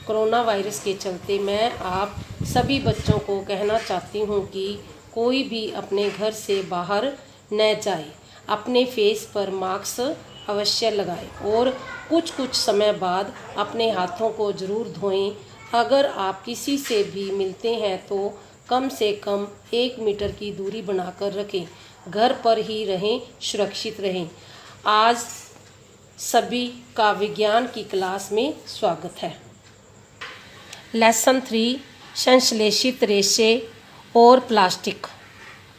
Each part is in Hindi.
कोरोना वायरस के चलते मैं आप सभी बच्चों को कहना चाहती हूँ कि कोई भी अपने घर से बाहर न जाए, अपने फेस पर मास्क अवश्य लगाएं और कुछ समय बाद अपने हाथों को ज़रूर धोएं। अगर आप किसी से भी मिलते हैं तो कम से कम 1 मीटर की दूरी बनाकर रखें। घर पर ही रहें, सुरक्षित रहें। आज सभी का विज्ञान की क्लास में स्वागत है। लेसन 3 संश्लेषित रेशे और प्लास्टिक।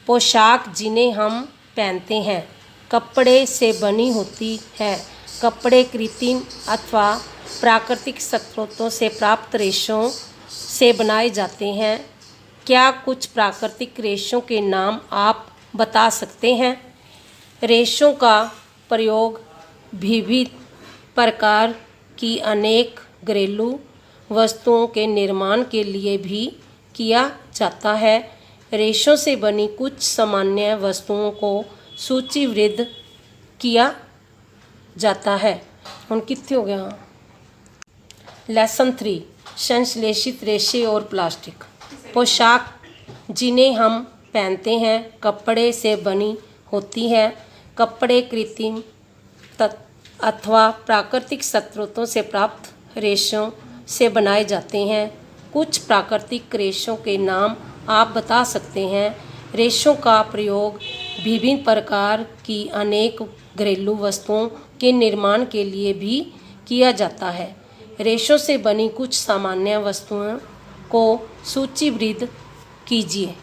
पोशाक जिन्हें हम पहनते हैं कपड़े से बनी होती है। कपड़े कृत्रिम अथवा प्राकृतिक स्रोतों से प्राप्त रेशों से बनाए जाते हैं। क्या कुछ प्राकृतिक रेशों के नाम आप बता सकते हैं? रेशों का प्रयोग विविध प्रकार की अनेक घरेलू वस्तुओं के निर्माण के लिए भी किया जाता है। रेशों से बनी कुछ सामान्य वस्तुओं को सूचीबद्ध किया जाता है। हम कितने हो गया? लेसन 3 संश्लेषित रेशे और प्लास्टिक। पोशाक जिन्हें हम पहनते हैं कपड़े से बनी होती है। कपड़े कृत्रिम अथवा प्राकृतिक स्रोतों से प्राप्त रेशों से बनाए जाते हैं। कुछ प्राकृतिक रेशों के नाम आप बता सकते हैं? रेशों का प्रयोग विभिन्न प्रकार की अनेक घरेलू वस्तुओं के निर्माण के लिए भी किया जाता है। रेशों से बनी कुछ सामान्य वस्तुओं को सूचीबद्ध कीजिए।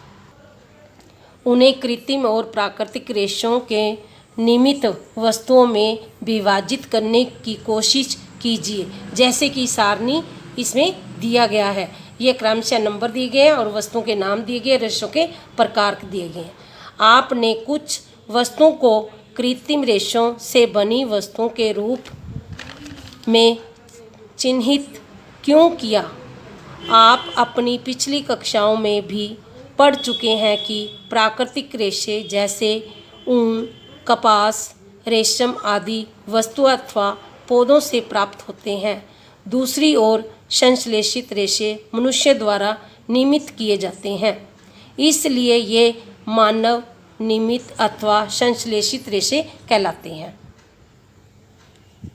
उन्हें कृत्रिम और प्राकृतिक रेशों के निमित्त वस्तुओं में विभाजित करने की कोशिश कीजिए। जैसे कि सारणी इसमें दिया गया है। ये क्रमशः नंबर दिए गए हैं और वस्तुओं के नाम दिए गए, रेशों के प्रकार दिए गए हैं। आपने कुछ वस्तुओं को कृत्रिम रेशों से बनी वस्तुओं के रूप में चिन्हित क्यों किया? आप अपनी पिछली कक्षाओं में भी पढ़ चुके हैं कि प्राकृतिक रेशे जैसे ऊन, कपास, रेशम आदि वस्तु अथवा पौधों से प्राप्त होते हैं। दूसरी ओर संश्लेषित रेशे मनुष्य द्वारा निर्मित किए जाते हैं, इसलिए ये मानव निर्मित अथवा संश्लेषित रेशे कहलाते हैं।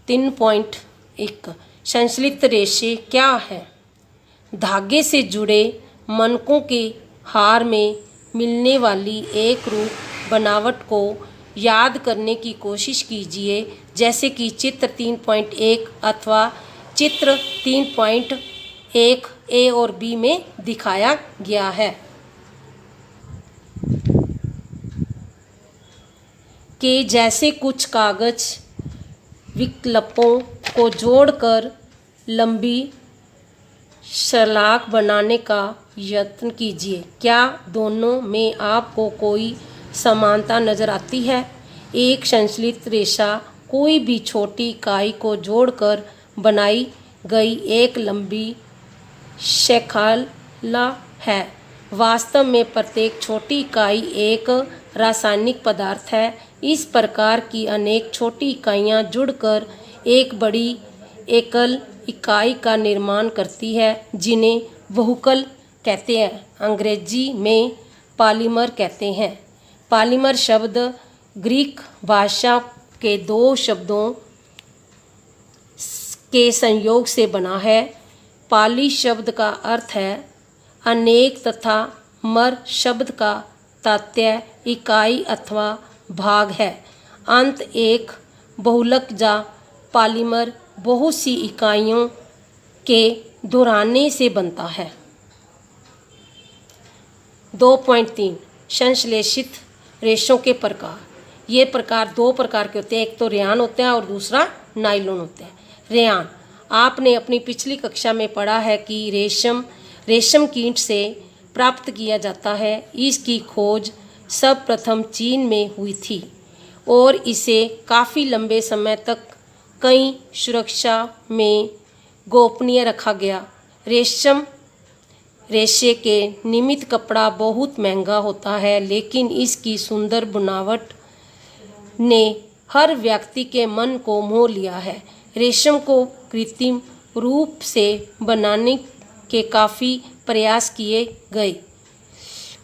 3.1 संश्लेषित रेशे क्या है? धागे से जुड़े मनकों के हार में मिलने वाली एक रूप बनावट को याद करने की कोशिश कीजिए, जैसे कि चित्र 3.1 अथवा चित्र 3.1 ए और बी में दिखाया गया है। के जैसे कुछ कागज विकल्पों को जोड़कर लंबी सलाख बनाने का यत्न कीजिए। क्या दोनों में आपको कोई समानता नज़र आती है? एक संश्लेषित रेशा कोई भी छोटी इकाई को जोड़कर बनाई गई एक लंबी श्रृंखला है। वास्तव में प्रत्येक छोटी इकाई एक रासायनिक पदार्थ है। इस प्रकार की अनेक छोटी इकाइयाँ जुड़कर एक बड़ी एकल इकाई का निर्माण करती है, जिन्हें बहुकल कहते हैं। अंग्रेजी में पॉलीमर कहते हैं। पॉलीमर शब्द ग्रीक भाषा के 2 शब्दों के संयोग से बना है। पाली शब्द का अर्थ है अनेक तथा मर शब्द का तात्पर्य इकाई अथवा भाग है। अंत एक बहुलक या पॉलीमर बहुत सी इकाइयों के दोहराने से बनता है। 2.3 संश्लेषित रेशों के प्रकार। ये प्रकार 2 प्रकार के होते हैं, एक तो रेयान होते हैं और दूसरा नायलॉन होते हैं। रेयान आपने अपनी पिछली कक्षा में पढ़ा है कि रेशम कीट से प्राप्त किया जाता है। इसकी खोज सर्वप्रथम चीन में हुई थी और इसे काफ़ी लंबे समय तक कई सुरक्षा में गोपनीय रखा गया। रेशे के निर्मित कपड़ा बहुत महंगा होता है, लेकिन इसकी सुंदर बनावट ने हर व्यक्ति के मन को मोह लिया है। रेशम को कृत्रिम रूप से बनाने के काफ़ी प्रयास किए गए।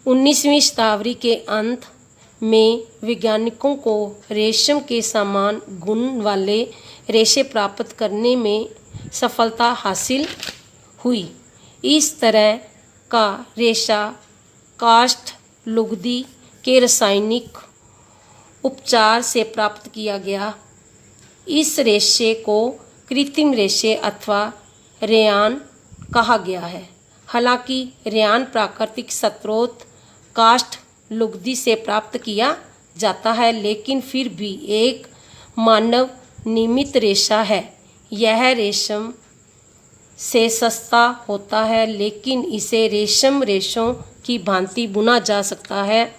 19वीं शताब्दी के अंत में वैज्ञानिकों को रेशम के समान गुण वाले रेशे प्राप्त करने में सफलता हासिल हुई। इस तरह का रेशा काष्ठ लुगदी के रासायनिक उपचार से प्राप्त किया गया। इस रेशे को कृत्रिम रेशे अथवा रेयान कहा गया है। हालांकि रेयान प्राकृतिक स्रोत काष्ठ लुगदी से प्राप्त किया जाता है, लेकिन फिर भी एक मानव निर्मित रेशा है। यह रेशम से सस्ता होता है, लेकिन इसे रेशम रेशों की भांति बुना जा सकता है।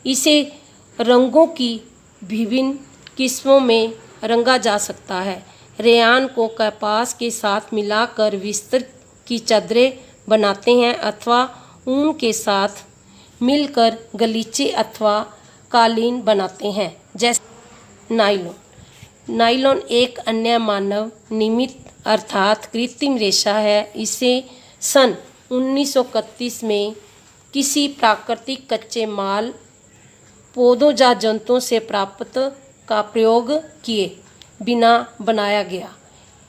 इसे रंगों की विभिन्न किस्मों में रंगा जा सकता है। रेयान को कपास के साथ मिलाकर बिस्तर की चादरें बनाते हैं अथवा ऊन के साथ मिलकर गलीचे अथवा कालीन बनाते हैं। जैसे नायलॉन एक अन्य मानव निर्मित अर्थात कृत्रिम रेशा है। इसे सन 1931 में किसी प्राकृतिक कच्चे माल, पौधों या जंतुओं से प्राप्त का प्रयोग किए बिना बनाया गया।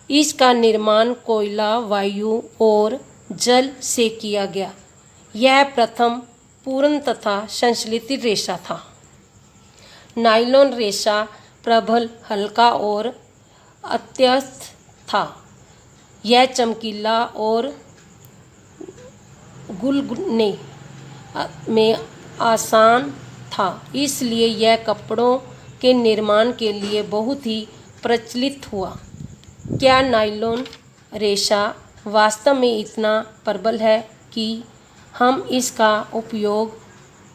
इसका निर्माण कोयला, वायु और जल से किया गया। यह प्रथम पूर्ण तथा संश्लेषित रेशा था। नायलॉन रेशा प्रबल, हल्का और अत्यस्त था। यह चमकीला और गुलगुने में आसान था, इसलिए यह कपड़ों के निर्माण के लिए बहुत ही प्रचलित हुआ। क्या नायलॉन रेशा वास्तव में इतना प्रबल है कि हम इसका उपयोग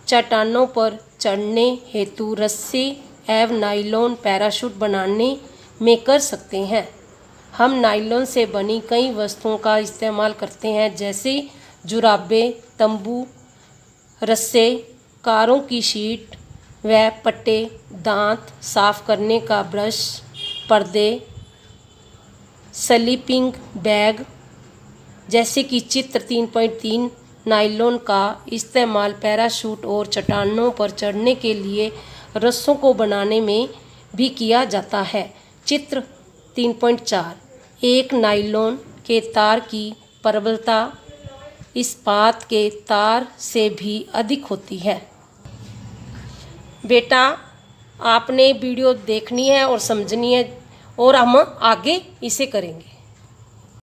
चट्टानों पर चढ़ने हेतु रस्सी एवं नायलॉन पैराशूट बनाने में कर सकते हैं। हम नायलॉन से बनी कई वस्तुओं का इस्तेमाल करते हैं, जैसे जुराबें, तंबू, रस्से, कारों की सीट व पट्टे, दांत साफ करने का ब्रश, पर्दे, स्लीपिंग बैग। जैसे कि चित्र 3.3 नायलॉन का इस्तेमाल पैराशूट और चट्टानों पर चढ़ने के लिए रस्सों को बनाने में भी किया जाता है। चित्र 3.4 एक नायलॉन के तार की प्रबलता इस्पात के तार से भी अधिक होती है। बेटा, आपने वीडियो देखनी है और समझनी है और हम आगे इसे करेंगे।